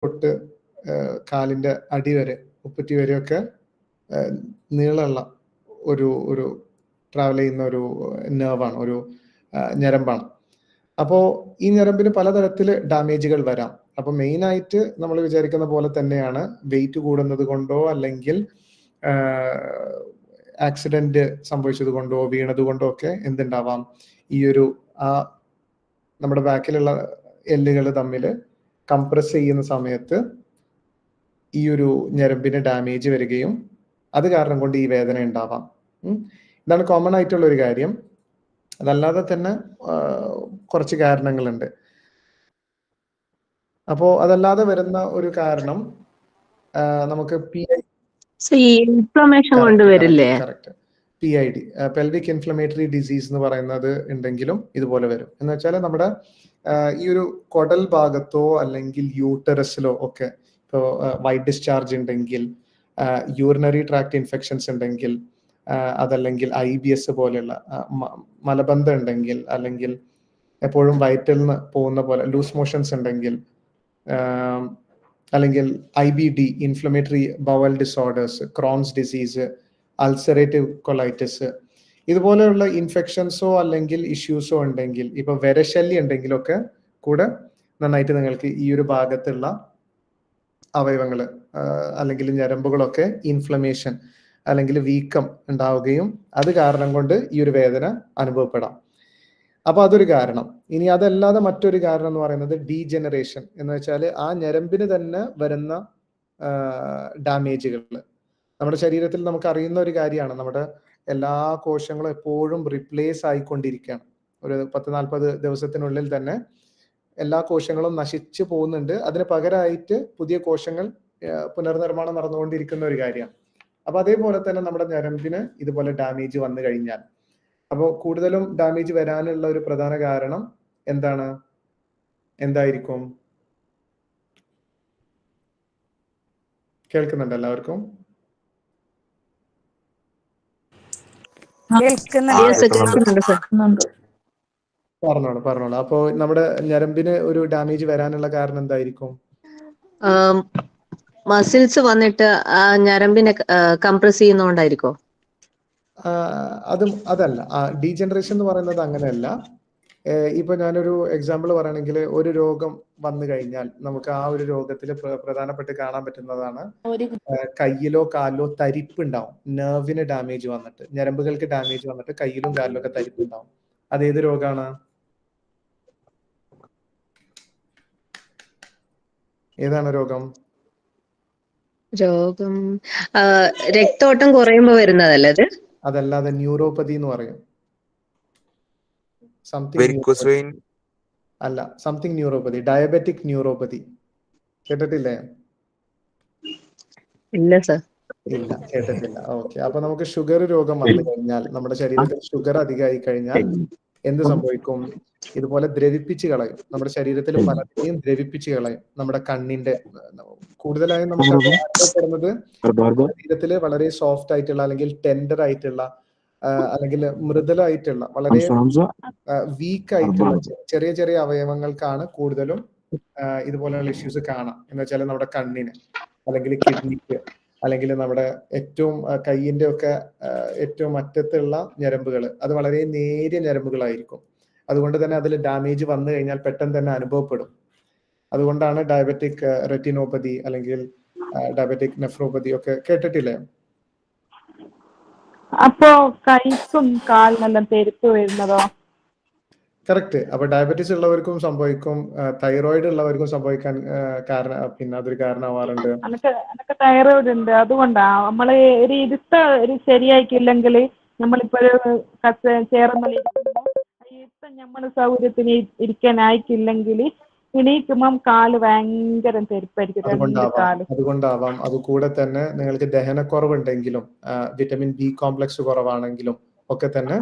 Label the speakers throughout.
Speaker 1: തൊട്ട് കാലിന്റെ അടി വരെ ഉപ്പറ്റി വരെയൊക്കെ നീളമുള്ള ഒരു ട്രാവൽ ചെയ്യുന്ന ഒരു നെർവാണ്, ഒരു ഞരമ്പാണ്. അപ്പോൾ ഈ ഞരമ്പിന് പലതരത്തിൽ ഡാമേജുകൾ വരാം. അപ്പൊ മെയിൻ ആയിട്ട് നമ്മൾ വിചാരിക്കുന്ന പോലെ തന്നെയാണ്, വെയിറ്റ് കൂടുന്നത് കൊണ്ടോ അല്ലെങ്കിൽ ആക്സിഡന്റ് സംഭവിച്ചത് കൊണ്ടോ വീണത് കൊണ്ടോ ഒക്കെ എന്തുണ്ടാവാം, ഈ ഒരു നമ്മുടെ ബാക്കിലുള്ള എല്ലുകൾ തമ്മിൽ കംപ്രസ് ചെയ്യുന്ന സമയത്ത് ഈ ഒരു ഞരമ്പിന് ഡാമേജ് വരികയും അത് കാരണം കൊണ്ട് ഈ വേദന ഉണ്ടാവാം. ഇതാണ് കോമൺ ആയിട്ടുള്ള ഒരു കാര്യം. അതല്ലാതെ തന്നെ കുറച്ച് കാരണങ്ങളുണ്ട്. അപ്പോ അതല്ലാതെ വരുന്ന ഒരു കാരണം നമുക്ക്
Speaker 2: ഇൻഫ്ലമേഷൻ കൊണ്ട് വരില്ലേ?
Speaker 1: Correct, PID, pelvic inflammatory disease എന്ന് പറയുന്നത് ഉണ്ടെങ്കിലും ഇതുപോലെ വരും. എന്ന് വെച്ചാൽ നമ്മുടെ ഈ ഒരു കൊടൽ ഭാഗത്തോ അല്ലെങ്കിൽ യൂട്ടറസിലോ ഒക്കെ ഇപ്പോൾ വൈറ്റ് ഡിസ്ചാർജ് ഉണ്ടെങ്കിൽ, യൂറിനറി ട്രാക്ട് ഇൻഫെക്ഷൻസ് ഉണ്ടെങ്കിൽ, അതല്ലെങ്കിൽ IBS പോലെയുള്ള മലബന്ധം ഉണ്ടെങ്കിൽ, അല്ലെങ്കിൽ എപ്പോഴും വയറ്റിൽ നിന്ന് പോകുന്ന പോലെ ലൂസ് മോഷൻസ് ഉണ്ടെങ്കിൽ, അല്ലെങ്കിൽ IBD, inflammatory bowel disorders, Crohn's disease, ulcerative colitis, ഇതുപോലെയുള്ള ഇൻഫെക്ഷൻസോ അല്ലെങ്കിൽ ഇഷ്യൂസോ ഉണ്ടെങ്കിൽ, ഇപ്പൊ വിരശല്യം ഉണ്ടെങ്കിലൊക്കെ കൂടെ നന്നായിട്ട് നിങ്ങൾക്ക് ഈ ഒരു ഭാഗത്തുള്ള അവയവങ്ങൾ അല്ലെങ്കിൽ ഞരമ്പുകളൊക്കെ ഇൻഫ്ലമേഷൻ അല്ലെങ്കിൽ വീക്കം ഉണ്ടാവുകയും അത് കാരണം കൊണ്ട് ഈ ഒരു വേദന അനുഭവപ്പെടാം. അപ്പൊ അതൊരു കാരണം. ഇനി അതല്ലാതെ മറ്റൊരു കാരണം എന്ന് പറയുന്നത് ഡീജനറേഷൻ എന്ന് വെച്ചാൽ ആ ഞരമ്പിന് തന്നെ വരുന്ന ഡാമേജുകൾ. നമ്മുടെ ശരീരത്തിൽ നമുക്ക് അറിയുന്ന ഒരു കാര്യമാണ്, നമ്മുടെ എല്ലാ കോശങ്ങളും എപ്പോഴും റിപ്ലേസ് ആയിക്കൊണ്ടിരിക്കുകയാണ്. ഒരു 10-40 ദിവസത്തിനുള്ളിൽ തന്നെ എല്ലാ കോശങ്ങളും നശിച്ചു പോകുന്നുണ്ട്. അതിന് പകരമായിട്ട് പുതിയ കോശങ്ങൾ പുനർനിർമ്മാണം നടന്നുകൊണ്ടിരിക്കുന്ന ഒരു കാര്യമാണ്. അപ്പൊ അതേപോലെ തന്നെ നമ്മുടെ ഞരമ്പിന് ഇതുപോലെ ഡാമേജ് വന്നു കഴിഞ്ഞാൽ, അപ്പോൾ കൂടുതലും ഡാമേജ് വരാനുള്ള ഒരു പ്രധാന കാരണം എന്തായിരിക്കും? കേൾക്കുന്നുണ്ട് എല്ലാവർക്കും? പറഞ്ഞോളൂ. അപ്പോ നമ്മുടെ ഞരമ്പിന് ഒരു ഡാമേജ് വരാനുള്ള കാരണം എന്തായിരിക്കും?
Speaker 2: മസിൽസ് വന്നിട്ട് ഞരമ്പിനെ കംപ്രസ് ചെയ്യുന്നോണ്ടായിരിക്കോ?
Speaker 1: അതല്ല. ഡീജനറേഷൻ എന്ന് പറയുന്നത് അങ്ങനെയല്ല. ഇപ്പൊ ഞാനൊരു എക്സാമ്പിൾ പറയുകയാണെങ്കിൽ, ഒരു രോഗം വന്നു കഴിഞ്ഞാൽ നമുക്ക് ആ ഒരു രോഗത്തിൽ പ്രധാനപ്പെട്ട് കാണാൻ പറ്റുന്നതാണ്, കയ്യിലോ കാലിലോ തരിപ്പ് ഉണ്ടാവും. നെർവിന് ഡാമേജ് വന്നിട്ട്, ഞരമ്പുകൾക്ക് ഡാമേജ് വന്നിട്ട് കയ്യിലും കാലിലും ഒക്കെ തരിപ്പ് ഉണ്ടാവും. അതേത് രോഗമാണ്? ഏതാണ് രോഗം?
Speaker 2: രക്തോട്ടം കുറയുമ്പോ വരുന്നതല്ലേ അത്?
Speaker 1: അതല്ലാതെ ന്യൂറോപ്പതി എന്ന് പറയും. Something neuropathy, diabetic neuropathy. കേട്ടിട്ടില്ലേ?
Speaker 2: ഇല്ല സർ.
Speaker 1: ഇല്ല, കേട്ടിട്ടില്ല. ഓക്കെ. അപ്പൊ നമുക്ക് ഷുഗർ രോഗം വന്നു കഴിഞ്ഞാൽ, നമ്മുടെ ശരീരത്തിൽ ഷുഗർ അധികമായി കഴിഞ്ഞാൽ എന്ത് സംഭവിക്കും? ഇതുപോലെ ദ്രവിപ്പിച്ച് കളയും. നമ്മുടെ ശരീരത്തിൽ പലതിനെയും ദ്രവിപ്പിച്ച് കളയും. നമ്മുടെ കണ്ണിന്റെ കൂടുതലായും നമുക്ക് അനുഭവപ്പെടുന്നത് ശരീരത്തില് വളരെ സോഫ്റ്റ് ആയിട്ടുള്ള അല്ലെങ്കിൽ ടെൻഡർ ആയിട്ടുള്ള അല്ലെങ്കിൽ മൃദുലായിട്ടുള്ള വളരെ വീക്ക് ആയിട്ടുള്ള ചെറിയ ചെറിയ അവയവങ്ങൾക്കാണ് കൂടുതലും ഇതുപോലെയുള്ള ഇഷ്യൂസ് കാണാം. എന്ന് വെച്ചാൽ നമ്മുടെ കണ്ണിന്, അല്ലെങ്കിൽ കിഡ്നിക്ക്, അല്ലെങ്കിൽ നമ്മുടെ ഏറ്റവും കയ്യിന്റെ ഒക്കെ ഏറ്റവും അറ്റത്തുള്ള ഞരമ്പുകൾ, അത് വളരെ നേരിയ ഞരമ്പുകളായിരിക്കും. അതുകൊണ്ട് തന്നെ അതിൽ ഡാമേജ് വന്നു കഴിഞ്ഞാൽ പെട്ടെന്ന് തന്നെ അനുഭവപ്പെടും. അതുകൊണ്ടാണ് ഡയബറ്റിക് റെറ്റിനോപ്പതി അല്ലെങ്കിൽ ഡയബറ്റിക് നെഫ്രോപ്പതി ഒക്കെ കേട്ടിട്ടില്ലേ?
Speaker 3: അപ്പോ കൈക്കും കാലിനെല്ലാം തെരിപ്പ് വരുന്നതോ?
Speaker 1: കറക്റ്റ്. അപ്പൊ ഡയബറ്റീസ് ഉള്ളവർക്കും സംഭവിക്കും, തൈറോയിഡ് ഉള്ളവർക്കും സംഭവിക്കാൻ പിന്നെ അതൊരു കാരണമാവാറുണ്ട്.
Speaker 3: എനിക്ക് തൈറോയിഡ് ഉണ്ട്. അതുകൊണ്ടാ നമ്മള് ഒരു ഇരുത്തം ശരിയായിട്ടില്ലെങ്കിൽ, നമ്മളിപ്പോഴ് ചേർന്നൽ ഇരിക്കുമ്പോൾ ഇരുത്തം നമ്മൾ സൗകര്യത്തിന് ഇരിക്കാനായിട്ടില്ലെങ്കിൽ എണീക്കുമ്പം കാല് ഭയങ്കര തെരിപ്പായിരിക്കും.
Speaker 1: അതുകൊണ്ടാവാം. അതുകൂടെ തന്നെ നിങ്ങൾക്ക് ദഹനക്കുറവുണ്ടെങ്കിലും, വിറ്റമിൻ ബി കോംപ്ലക്സ് കുറവാണെങ്കിലും ഒക്കെ തന്നെ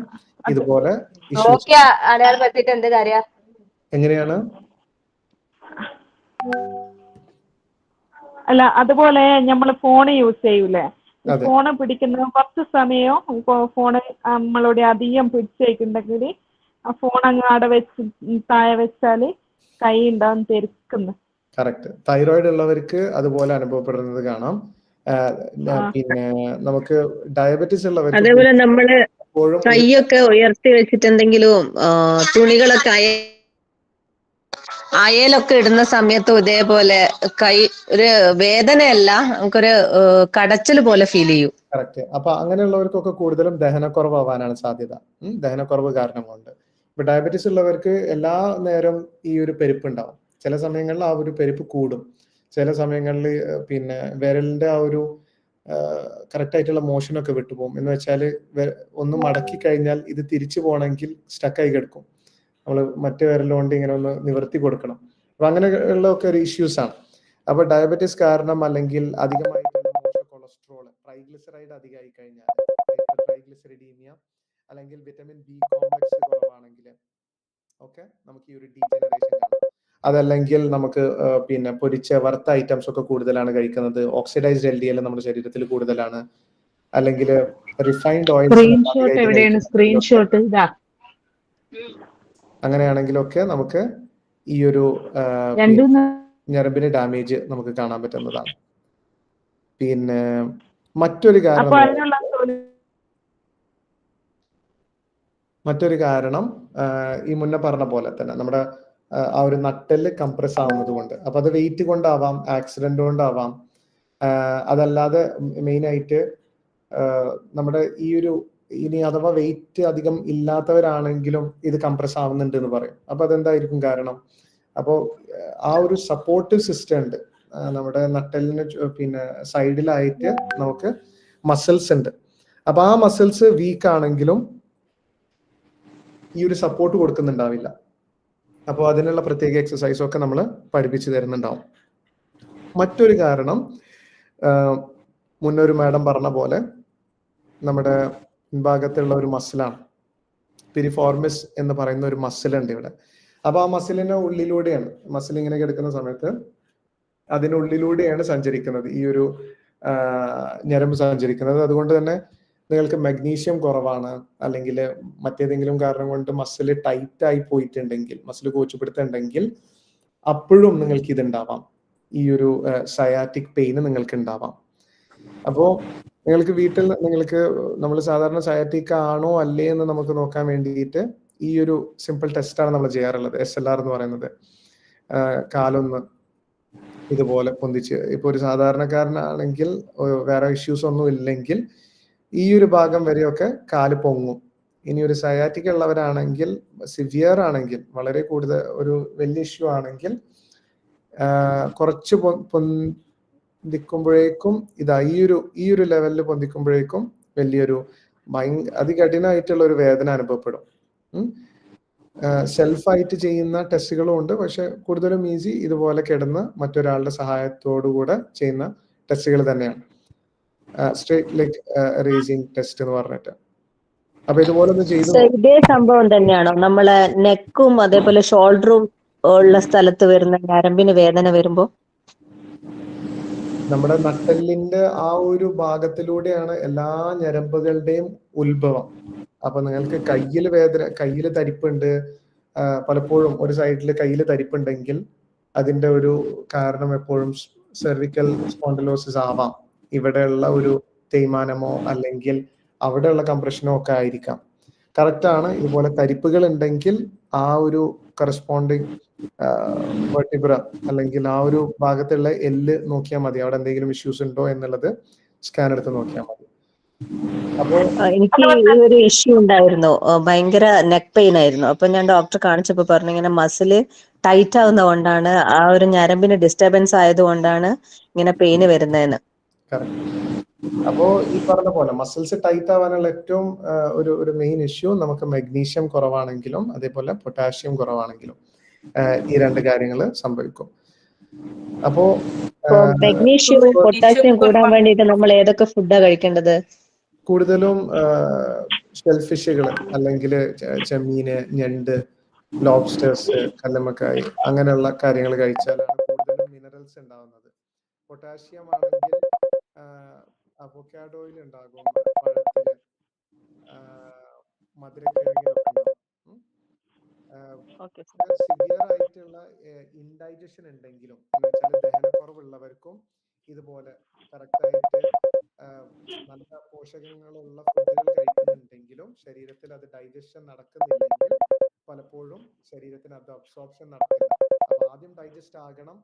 Speaker 1: ഇതുപോലെ എങ്ങനെയാണ്?
Speaker 3: അല്ല, അതുപോലെ നമ്മൾ ഫോൺ യൂസ് ചെയ്യൂലേ, ഫോണ് പിടിക്കുന്ന കുറച്ച് സമയം ഫോണ് നമ്മളോട് അധികം പിടിച്ചേക്കുണ്ടെങ്കിൽ ആ ഫോൺ അങ്ങ് അവിടെ വെച്ച് താഴെ വെച്ചാല് കൈ ഉണ്ടാവും തെരിക്കുന്നു.
Speaker 1: കറക്റ്റ്. തൈറോയിഡ് ഉള്ളവർക്ക് അതുപോലെ അനുഭവപ്പെടുന്നത് കാണാം. പിന്നെ നമുക്ക് ഡയബറ്റിസ് ഉള്ളവർക്ക്
Speaker 2: അതേപോലെ നമ്മള്
Speaker 1: എപ്പോഴും
Speaker 2: കൈയൊക്കെ ഉയർത്തി വെച്ചിട്ട് എന്തെങ്കിലും തുണികളൊക്കെ അയലൊക്കെ ഇടുന്ന സമയത്തും ഇതേപോലെ കൈ ഒരു വേദനയല്ല, നമുക്കൊരു കടച്ചിൽ പോലെ ഫീൽ ചെയ്യും.
Speaker 1: കറക്റ്റ്. അപ്പൊ അങ്ങനെയുള്ളവർക്കൊക്കെ കൂടുതലും ദഹനക്കുറവാകാനാണ് സാധ്യത. ദഹനക്കുറവ് കാരണം കൊണ്ട്. ഇപ്പൊ ഡയബറ്റീസ് ഉള്ളവർക്ക് എല്ലാ നേരം ഈ ഒരു പെരുപ്പ് ഉണ്ടാവും. ചില സമയങ്ങളിൽ ആ ഒരു പെരുപ്പ് കൂടും. ചില സമയങ്ങളിൽ പിന്നെ വിരലിന്റെ ആ ഒരു കറക്റ്റ് ആയിട്ടുള്ള മോഷനൊക്കെ വിട്ടുപോകും. എന്ന് വെച്ചാൽ ഒന്ന് മടക്കി കഴിഞ്ഞാൽ ഇത് തിരിച്ചു പോകണമെങ്കിൽ സ്റ്റക്കായി കിടക്കും. നമ്മൾ മറ്റു വിരലുകൊണ്ട് ഇങ്ങനെ ഒന്ന് നിവർത്തി കൊടുക്കണം. അപ്പൊ അങ്ങനെയുള്ള ഒക്കെ ഒരു ഇഷ്യൂസ് ആണ്. അപ്പൊ ഡയബറ്റീസ് കാരണം അല്ലെങ്കിൽ അധികമായിട്ടുള്ള മോശം കൊളസ്ട്രോൾ, ട്രൈഗ്ലിസറൈഡ് അധികമായി കഴിഞ്ഞാൽ, ട്രൈഗ്ലിസറിഡീമിയ അല്ലെങ്കിൽ വിറ്റമിൻ ബി കോംപ്ലക്സ് കുറവാണെങ്കിൽ ഒക്കെ നമുക്ക് ഈ ഒരു ഡീജനറേഷൻ കാണാം. അതല്ലെങ്കിൽ നമുക്ക് പിന്നെ പൊരിച്ച വറുത്ത ഐറ്റംസ് ഒക്കെ കൂടുതലാണ് കഴിക്കുന്നത്, ഓക്സിഡൈസ്ഡ് LDL നമ്മുടെ ശരീരത്തിൽ കൂടുതലാണ്, അല്ലെങ്കിൽ റിഫൈൻഡ് ഓയിൽസ്
Speaker 3: സ്ക്രീൻഷോട്ട് ഇതാ
Speaker 1: അങ്ങനെയാണെങ്കിലൊക്കെ നമുക്ക് ഈ ഒരു ഞരമ്പിന് ഡാമേജ് നമുക്ക് കാണാൻ പറ്റുന്നതാണ്. പിന്നെ മറ്റൊരു കാരണം ഈ മുന്നേ പറഞ്ഞ പോലെ തന്നെ നമ്മുടെ ആ ഒരു നട്ടെല്ല് കംപ്രസ് ആവുന്നത് കൊണ്ട്. അപ്പൊ അത് വെയിറ്റ് കൊണ്ടാവാം, ആക്സിഡന്റ് കൊണ്ടാവാം, അതല്ലാതെ മെയിൻ ആയിട്ട് നമ്മുടെ ഈ ഒരു ഇനി അഥവാ വെയിറ്റ് അധികം ഇല്ലാത്തവരാണെങ്കിലും ഇത് കംപ്രസ് ആവുന്നുണ്ട് എന്ന് പറയും. അപ്പൊ അതെന്തായിരിക്കും കാരണം? അപ്പോൾ ആ ഒരു സപ്പോർട്ടീവ് സിസ്റ്റം ഉണ്ട് നമ്മുടെ നട്ടെല്ലിന് പിന്നെ സൈഡിലായിട്ട് നമുക്ക് മസിൽസ് ഉണ്ട്. അപ്പൊ ആ മസിൽസ് വീക്ക് ആണെങ്കിലും ഈ ഒരു സപ്പോർട്ട് കൊടുക്കുന്നുണ്ടാവില്ല. അപ്പോൾ അതിനുള്ള പ്രത്യേക എക്സസൈസും ഒക്കെ നമ്മൾ പഠിപ്പിച്ചു തരുന്നുണ്ടാവും. മറ്റൊരു കാരണം മുന്നൊരു മാഡം പറഞ്ഞ പോലെ നമ്മുടെ ഭാഗത്തുള്ള ഒരു മസിലാണ്, പിരിഫോർമിസ് എന്ന് പറയുന്ന ഒരു മസിലുണ്ട് ഇവിടെ. അപ്പൊ ആ മസിലിന്റെ ഉള്ളിലൂടെയാണ്, മസിൽ ഇങ്ങനെ കിടക്കുന്ന സമയത്ത് അതിനുള്ളിലൂടെയാണ് സഞ്ചരിക്കുന്നത് ഈ ഒരു ഞരമ്പ് സഞ്ചരിക്കുന്നത്. അതുകൊണ്ട് തന്നെ നിങ്ങൾക്ക് മഗ്നീഷ്യം കുറവാണ്, അല്ലെങ്കിൽ മറ്റേതെങ്കിലും കാരണം കൊണ്ട് മസിൽ ടൈറ്റ് ആയി പോയിട്ടുണ്ടെങ്കിൽ, മസിൽ കോച്ചുപിടുത്തുണ്ടെങ്കിൽ അപ്പോഴും നിങ്ങൾക്ക് ഇതുണ്ടാവാം, ഈ ഒരു സയാറ്റിക് പെയിൻ നിങ്ങൾക്ക് ഉണ്ടാവാം. അപ്പോ നിങ്ങൾക്ക് വീട്ടിൽ നിങ്ങൾക്ക് നമ്മൾ സാധാരണ സയാറ്റിക് ആണോ അല്ലേ എന്ന് നമുക്ക് നോക്കാൻ വേണ്ടിയിട്ട് ഈ ഒരു സിമ്പിൾ ടെസ്റ്റാണ് നമ്മൾ ചെയ്യാറുള്ളത്, SLR എന്ന് പറയുന്നത്. കാലൊന്ന് ഇതുപോലെ പൊന്തിച്ച്, ഇപ്പൊ ഒരു സാധാരണക്കാരനാണെങ്കിൽ വേറെ ഇഷ്യൂസ് ഒന്നും ഇല്ലെങ്കിൽ ഈ ഒരു ഭാഗം വരെയൊക്കെ കാല് പൊങ്ങും. ഇനി ഒരു സയാറ്റിക് ഉള്ളവരാണെങ്കിൽ, സിവിയർ ആണെങ്കിൽ, വളരെ കൂടുതൽ ഒരു വലിയ ഇഷ്യൂ ആണെങ്കിൽ കുറച്ച് പൊന്തിക്കുമ്പോഴേക്കും ഇതാ ഈ ഒരു ലെവലിൽ പൊന്തിക്കുമ്പോഴേക്കും വലിയൊരു അതികഠിനമായിട്ടുള്ള ഒരു വേദന അനുഭവപ്പെടും. സെൽഫായിട്ട് ചെയ്യുന്ന ടെസ്റ്റുകളും ഉണ്ട്, പക്ഷെ കൂടുതലും ഈസി ഇതുപോലെ കിടന്ന് മറ്റൊരാളുടെ സഹായത്തോടുകൂടെ ചെയ്യുന്ന ടെസ്റ്റുകൾ തന്നെയാണ്, സ്ട്രേറ്റ് ലെഗ് റേസിംഗ് ടെസ്റ്റ് എന്ന് പറഞ്ഞിട്ട്. അപ്പൊ ഇതുപോലെ ഒന്ന് ചെയ്തു.
Speaker 2: ഇതേ സംഭവം തന്നെയാണോ നമ്മളെ നെക്കും അതേപോലെ ഷോൾഡറും ഉള്ള സ്ഥലത്ത് വരുന്ന ഞരമ്പിന് വേദന വരുമ്പോ?
Speaker 1: നമ്മുടെ നട്ടെല്ലിന്റെ ആ ഒരു ഭാഗത്തിലൂടെയാണ് എല്ലാ ഞരമ്പുകളുടെയും ഉത്ഭവം. അപ്പൊ നിങ്ങൾക്ക് കയ്യിൽ തരിപ്പുണ്ട്, പലപ്പോഴും ഒരു സൈഡിൽ കയ്യിൽ തരിപ്പുണ്ടെങ്കിൽ അതിന്റെ ഒരു കാരണം എപ്പോഴും സെർവിക്കൽ സ്പോണ്ടിലോസിസ് ആവാം. ഇവിടെയുള്ള ഒരു തേയ്മാനമോ അല്ലെങ്കിൽ അവിടെയുള്ള കംപ്രഷനോ ഒക്കെ ആയിരിക്കാം. കറക്റ്റ് ആണ്. ഇതുപോലെ തരിപ്പുകൾ ഉണ്ടെങ്കിൽ ആ ഒരു കറസ്പോണ്ടിങ് വെർട്ടിബ്ര അല്ലെങ്കിൽ ആ ഒരു ഭാഗത്തുള്ള എല്ല് നോക്കിയാൽ മതി, അവിടെ എന്തെങ്കിലും ഇഷ്യൂസ് ഉണ്ടോ എന്നുള്ളത് സ്കാൻ എടുത്ത് നോക്കിയാൽ മതി. അപ്പോൾ
Speaker 2: എനിക്ക് ഒരു ഇഷ്യൂ ഉണ്ടായിരുന്നു, ഭയങ്കര നെക്ക് പെയിൻ ആയിരുന്നു. അപ്പൊ ഞാൻ ഡോക്ടറെ കാണിച്ചപ്പോ പറഞ്ഞു ഇങ്ങനെ മസില് ടൈറ്റ് ആവുന്ന കൊണ്ടാണ്, ആ ഒരു ഞരമ്പിന് ഡിസ്റ്റർബൻസ് ആയതുകൊണ്ടാണ് ഇങ്ങനെ പെയിന് വരുന്നതെന്ന്.
Speaker 1: അപ്പോ ഈ പറഞ്ഞ പോലെ മസിൽസ് ടൈറ്റ് ആവാനുള്ള ഏറ്റവും ഒരു മെയിൻ ഇഷ്യൂ നമുക്ക് മഗ്നീഷ്യം കുറവാണെങ്കിലും അതേപോലെ പൊട്ടാഷ്യം കുറവാണെങ്കിലും ഈ രണ്ട് കാര്യങ്ങൾ സംഭവിക്കും. അപ്പോ
Speaker 2: മഗ്നീഷ്യം പൊട്ടാഷ്യം കൂടാൻ വേണ്ടിയിട്ട് നമ്മൾ ഏതൊക്കെ ഫുഡാ കഴിക്കേണ്ടത്?
Speaker 1: കൂടുതലും ഷെൽഫിഷുകൾ അല്ലെങ്കിൽ ചെമ്മീന്, ഞണ്ട്, ലോബ്സ്റ്റേഴ്സ്, കല്ലുമ്മക്കായ് അങ്ങനെയുള്ള കാര്യങ്ങൾ കഴിച്ചാലാണ് കൂടുതലും മിനറൽസ് ഉണ്ടാവുന്നത്. പൊട്ടാഷ്യം ആണെങ്കിൽ അവോക്കാഡോയിൽ ഉണ്ടാകും, പഴത്തില്, മധുരക്കിഴങ്ങിലൊക്കെ ഉണ്ടാകും.
Speaker 2: ഓക്കെ
Speaker 1: സിവിയർ ആയിട്ടുള്ള ഇൻഡൈജഷൻ ഉണ്ടെങ്കിലും എന്ന് വെച്ചാൽ ദഹനക്കുറവുള്ളവർക്കും ഇതുപോലെ കറക്റ്റായിട്ട് നല്ല പോഷകങ്ങളുള്ള ഫുഡുകൾ കഴിക്കുന്നുണ്ടെങ്കിലും ശരീരത്തിൽ അത് ഡൈജഷൻ നടക്കുന്നില്ലെങ്കിൽ പലപ്പോഴും ശരീരത്തിന് അത് അബ്സോർപ്ഷൻ നടക്കില്ല. അപ്പൊ ആദ്യം ഡൈജസ്റ്റ് ആകണം,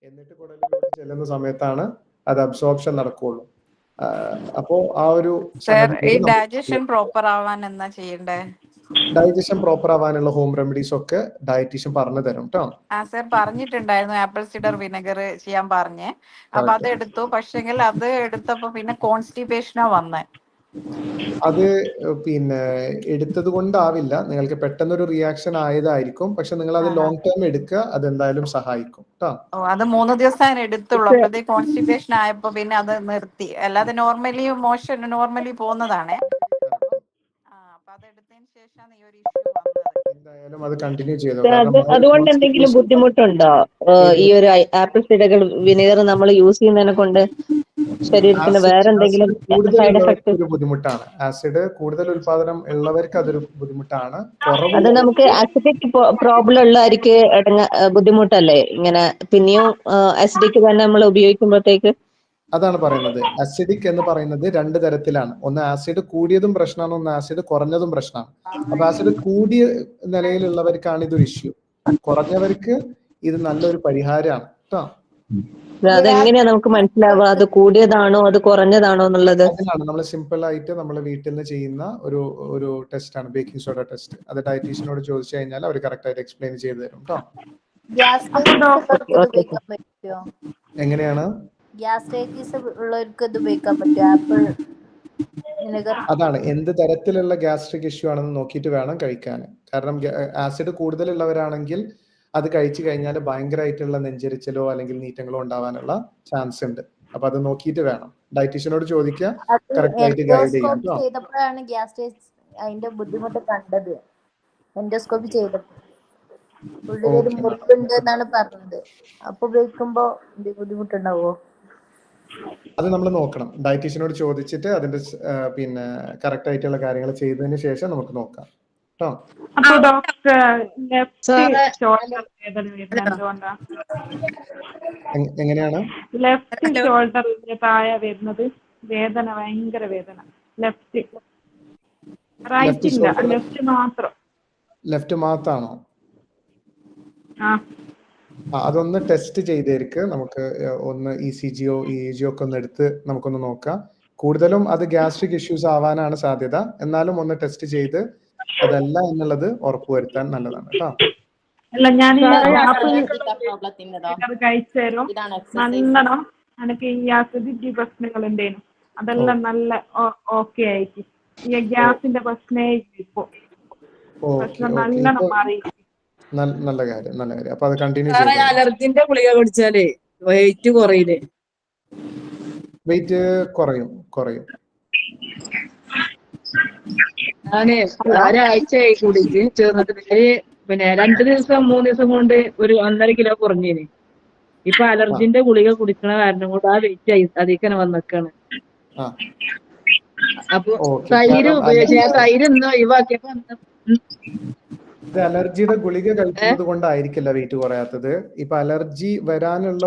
Speaker 1: എന്നിട്ട് കുടലിലോട്ട് ചെല്ലുന്ന സമയത്താണ് അത് അബ്സോർപ്ഷൻ നടക്കുള്ളൂ. അപ്പോ ആ ഒരു
Speaker 4: ഡൈജഷൻ പ്രോപ്പർ ആവാൻ എന്താ ചെയ്യണ്ടേ?
Speaker 1: ഡൈജഷൻ പ്രോപ്പർ ആവാനുള്ള ഹോം റെമഡീസ് ഒക്കെ ഡയറ്റീഷ്യൻ പറഞ്ഞു തരും കേട്ടോ.
Speaker 4: സർ പറഞ്ഞിട്ടുണ്ടായിരുന്നു ആപ്പിൾ സിഡർ വിനെഗർ ചെയ്യാൻ പറഞ്ഞേ. അപ്പൊ അത് എടുത്തു. പക്ഷെങ്കിൽ അത് എടുത്തപ്പോ പിന്നെ കോൺസ്റ്റിപ്പേഷനാ വന്നേ.
Speaker 1: അത് പിന്നെ എടുത്തത് കൊണ്ടാവില്ല, നിങ്ങൾക്ക് പെട്ടെന്നൊരു റിയാക്ഷൻ ആയതായിരിക്കും. പക്ഷെ നിങ്ങൾ അത് ലോങ് ടേം എടുക്കുക, അത് എന്തായാലും സഹായിക്കും കേട്ടോ.
Speaker 4: അത് 3 ദിവസം എടുത്തുള്ളൂ. അപ്പോഴത്തേക്ക് കോൺസ്റ്റിപ്പേഷൻ ആയപ്പോ പിന്നെ അത് നിർത്തി. അല്ലാതെ നോർമലി പോകുന്നതാണ്. അപ്പൊ അത് എടുത്തതിന് ശേഷമാണ് ഈ ഒരു ഇഷ്യൂ വന്നത്.
Speaker 1: എന്തായാലും അത് കണ്ടിന്യൂ ചെയ്തു.
Speaker 2: അതുകൊണ്ട് എന്തെങ്കിലും ബുദ്ധിമുട്ടുണ്ടോ? ഈ ഒരു ആപ്പിൾ സിഡർ വിനെഗർ നമ്മൾ യൂസ് ചെയ്യുന്നതിനെ കൊണ്ട് ശരീരത്തിന് വേറെ എന്തെങ്കിലും സൈഡ് എഫക്ട്?
Speaker 1: ഒരു ബുദ്ധിമുട്ടാണ്. ആസിഡ് കൂടുതൽ ഉൽപാദനം ഉള്ളവർക്ക് അതൊരു ബുദ്ധിമുട്ടാണ്.
Speaker 2: അത് നമുക്ക് അസിഡിക് പ്രോബ്ലം ഉള്ളവർക്ക് ബുദ്ധിമുട്ടല്ലേ ഇങ്ങനെ പിന്നെയും അസിഡിക് തന്നെ നമ്മൾ ഉപയോഗിക്കുമ്പോഴത്തേക്ക്?
Speaker 1: അതാണ് പറയുന്നത്. അസിഡിക് എന്ന് പറയുന്നത് 2 തരത്തിലാണ്. ഒന്ന് ആസിഡ് കൂടിയതും പ്രശ്നമാണ്, ഒന്ന് ആസിഡ് കുറഞ്ഞതും പ്രശ്നമാണ്. അപ്പൊ ആസിഡ് കൂടിയ നിലയിലുള്ളവർക്കാണ് ഇതൊരു ഇഷ്യൂ. കുറഞ്ഞവർക്ക് ഇത് നല്ലൊരു പരിഹാരമാണ് കേട്ടോ.
Speaker 2: അതെങ്ങനെയാ നമുക്ക് മനസ്സിലാവുക അത് കൂടിയതാണോ അത് കുറഞ്ഞതാണോ എന്നുള്ളത്?
Speaker 1: അതിനാണ് നമ്മൾ സിമ്പിൾ ആയിട്ട് നമ്മൾ വീട്ടിൽ നിന്ന് ചെയ്യുന്ന ഒരു ടെസ്റ്റ് ആണ്, ബേക്കിംഗ് സോഡ ടെസ്റ്റ്. അത് ഡയറ്റീഷ്യനോട് ചോദിച്ചു കഴിഞ്ഞാൽ അവർ കറക്റ്റ് ആയിട്ട് എക്സ്പ്ലെയിൻ ചെയ്ത് തരും കേട്ടോ. എങ്ങനെയാണ്? അതാണ് എന്ത് തരത്തിലുള്ള ഗ്യാസ്ട്രിക് ഇഷ്യൂ ആണെന്ന് നോക്കിയിട്ട് വേണം കഴിക്കാൻ. കാരണം ആസിഡ് കൂടുതലുള്ളവരാണെങ്കിൽ അത് കഴിച്ചു കഴിഞ്ഞാൽ ഭയങ്കരമായിട്ടുള്ള നെഞ്ചരിച്ചലോ അല്ലെങ്കിൽ നീറ്റങ്ങളോ ഉണ്ടാവാനുള്ള ചാൻസ് ഉണ്ട്. അപ്പൊ അത് നോക്കിയിട്ട് വേണം ഡയറ്റീഷ്യനോട് ചോദിക്കുക, കറക്റ്റ് ആയിട്ട് ഗൈഡ് ചെയ്യാം.
Speaker 5: ചെയ്തപ്പോഴാണ് ഗ്യാസ്ട്രൈറ്റിസ് അതിന്റെ ബുദ്ധിമുട്ട് കണ്ടത്. എൻഡോസ്കോപ്പി ചെയ്തപ്പോൾ ഉള്ളിലൊരു മുറിവുണ്ട് എന്നാണ് പറഞ്ഞത്. അപ്പൊ ഉപയോഗിക്കുമ്പോ ബുദ്ധിമുട്ടുണ്ടാവോ?
Speaker 1: അത് നമ്മൾ നോക്കണം. ഡയറ്റീഷ്യനോട് ചോദിച്ചിട്ട് അതിന്റെ പിന്നെ കറക്റ്റ് ആയിട്ടുള്ള കാര്യങ്ങൾ ചെയ്തതിന് ശേഷം നമുക്ക് നോക്കാം കേട്ടോ.
Speaker 3: അപ്പൊ ഡോക്ടർ
Speaker 1: എങ്ങനെയാണ്
Speaker 3: ലെഫ്റ്റ് ഷോൾഡറിന്റെ താഴെ വരുന്നത് വേദന, ഭയങ്കര വേദന. ലെഫ്റ്റ്, റൈറ്റ് ഇല്ല, ലെഫ്റ്റ് മാത്രം.
Speaker 1: ലെഫ്റ്റ് മാത്രമാണോ? അതൊന്ന് ടെസ്റ്റ് ചെയ്തേക്ക്. നമുക്ക് ഒന്ന് ECGയോ EEGയോ ഒക്കെ ഒന്ന് എടുത്ത് നമുക്കൊന്ന് നോക്കാം. കൂടുതലും അത് ഗ്യാസ്ട്രിക് ഇഷ്യൂസ് ആവാനാണ് സാധ്യത. എന്നാലും ഒന്ന് ടെസ്റ്റ് ചെയ്ത് അതല്ല എന്നുള്ളത് ഉറപ്പുവരുത്താൻ നല്ലതാണ് കേട്ടോ.
Speaker 3: അല്ല, ഞാൻ കഴിച്ചേരും നല്ലോണം. എനിക്ക് ഈ അസിഡിറ്റി പ്രശ്നങ്ങൾ ഉണ്ടേനു, അതെല്ലാം നല്ല ഓക്കെ ആയിട്ട്. ഈ ഗ്യാസിന്റെ പ്രശ്നേ ഇപ്പൊ പ്രശ്നം നല്ലോണം മാറി.
Speaker 1: നല്ല കാര്യം, നല്ല കാര്യം. അപ്പൊ അത് കണ്ടിന്യൂ ചെയ്യാം.
Speaker 6: അലർജിന്റെ ഗുളിക കുടിച്ചാലേ വെയിറ്റ് കുറയില്ലേ?
Speaker 1: വെയിറ്റ് കുറയും.
Speaker 6: ഞാന് ഒരാഴ്ചയായി കൂടിയിട്ട് ചേർന്നിട്ട് പിന്നെ 2 ദിവസം 3 ദിവസം കൊണ്ട് ഒരു 1.5 കിലോ കുറഞ്ഞേന്. ഇപ്പൊ അലർജിന്റെ ഗുളിക കുടിക്കണ കാരണം കൊണ്ട് ആ വെയിറ്റ് അതിക്കനെ വന്നിക്കാണ്. അപ്പൊ തൈര് ഉപയോഗിച്ച് തൈര് ഇന്ന് ഒഴിവാക്കിയപ്പോ
Speaker 1: അലർജിയുടെ ഗുളിക കഴിക്കുന്നത് കൊണ്ടായിരിക്കില്ല വെയിറ്റ് കുറയാത്തത്. ഇപ്പൊ അലർജി വരാനുള്ള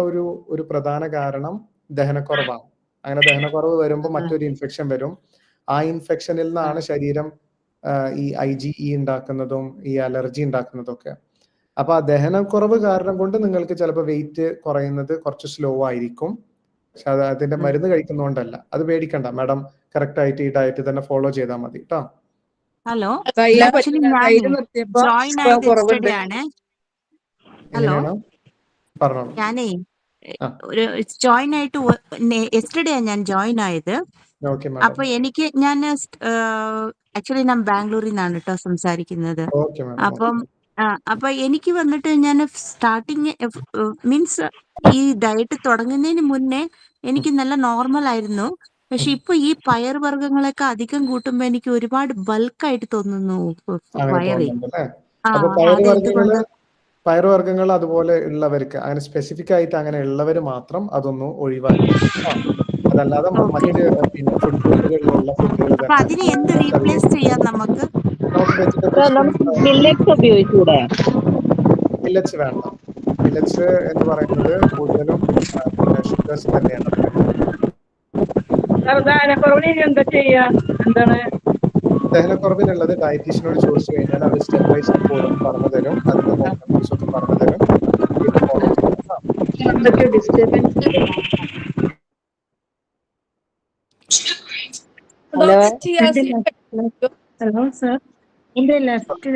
Speaker 1: ഒരു പ്രധാന കാരണം ദഹനക്കുറവാണ്. അങ്ങനെ ദഹനക്കുറവ് വരുമ്പോൾ മറ്റൊരു ഇൻഫെക്ഷൻ വരും. ആ ഇൻഫെക്ഷനിൽ നിന്നാണ് ശരീരം ഈ IgE ഉണ്ടാക്കുന്നതും ഈ അലർജി ഉണ്ടാക്കുന്നതും ഒക്കെ. അപ്പൊ ആ ദഹനക്കുറവ് കാരണം കൊണ്ട് നിങ്ങൾക്ക് ചിലപ്പോൾ വെയിറ്റ് കുറയുന്നത് കുറച്ച് സ്ലോ ആയിരിക്കും. പക്ഷെ അതിന്റെ മരുന്ന് കഴിക്കുന്നതുകൊണ്ടല്ല. അത് പേടിക്കണ്ട മാഡം, കറക്റ്റ് ആയിട്ട് ഈ ഡയറ്റ് തന്നെ ഫോളോ ചെയ്താൽ മതി കേട്ടോ.
Speaker 7: ഹലോ, ഞാനേ ഒരു ജോയിൻ ആയിട്ട് യെസ്റ്റർഡേ ഞാൻ ജോയിൻ ആയത്. അപ്പൊ ഞാൻ ആക്ച്വലി ഞാൻ ബാംഗ്ലൂരിൽ നിന്നാണ് കേട്ടോ സംസാരിക്കുന്നത്. അപ്പൊ എനിക്ക് വന്നിട്ട് ഞാൻ സ്റ്റാർട്ടിങ് മീൻസ് ഈ ഡയറ്റ് തുടങ്ങുന്നതിന് മുന്നേ എനിക്ക് നല്ല നോർമൽ ആയിരുന്നു. പക്ഷെ ഇപ്പൊ ഈ പയർ വർഗ്ഗങ്ങളൊക്കെ അധികം കൂട്ടുമ്പോ എനിക്ക് ഒരുപാട് ബൾക്കായിട്ട് തോന്നുന്നു വയറ്.
Speaker 1: പയറുവർഗ്ഗങ്ങൾ അതുപോലെ ഉള്ളവർക്ക്, അങ്ങനെ സ്പെസിഫിക് ആയിട്ട് അങ്ങനെ ഉള്ളവർ മാത്രം അതൊന്ന് ഒഴിവാക്കി. അതല്ലാതെ മറ്റ് ഫുഡ് ഗ്രൂപ്പുകളിലുള്ള ഫുഡുകൾ
Speaker 7: അതിനെ എന്ത് റീപ്ലേസ് ചെയ്യാം നമുക്ക്?
Speaker 1: നമുക്ക്
Speaker 2: നമുക്ക് മില്ലറ്റ്സ് ഉപയോഗിച്ചൂടെ?
Speaker 1: മില്ലറ്റ്സ് വേണ്ട. മില്ലറ്റ്സ് എന്ന് പറയുന്നത് കൂടുതലും പിന്നെ ഷുഗേഴ്സ് തന്നെയാണ്.
Speaker 6: ദഹനക്കുറവിന് എന്താ ചെയ്യാ? എന്താണ്
Speaker 1: ദഹനക്കുറവിനുള്ളത് ഡയറ്റീഷ്യനോട് ചോദിച്ചു കഴിഞ്ഞാൽ അവർ സ്റ്റെപ്പ് ബൈ സ്റ്റെപ്പ് ഓരോന്ന് പറഞ്ഞു തരും. അതിന്റെ ഹോം റെമഡീസ് ഒക്കെ പറഞ്ഞു തരും. ഇത് ഫോളോ ചെയ്യാം.
Speaker 6: എന്തൊക്കെ ഡിസ്റ്റർബൻസ്?
Speaker 8: ഹലോ സർ, എന്റെ ലെഫ്റ്റ്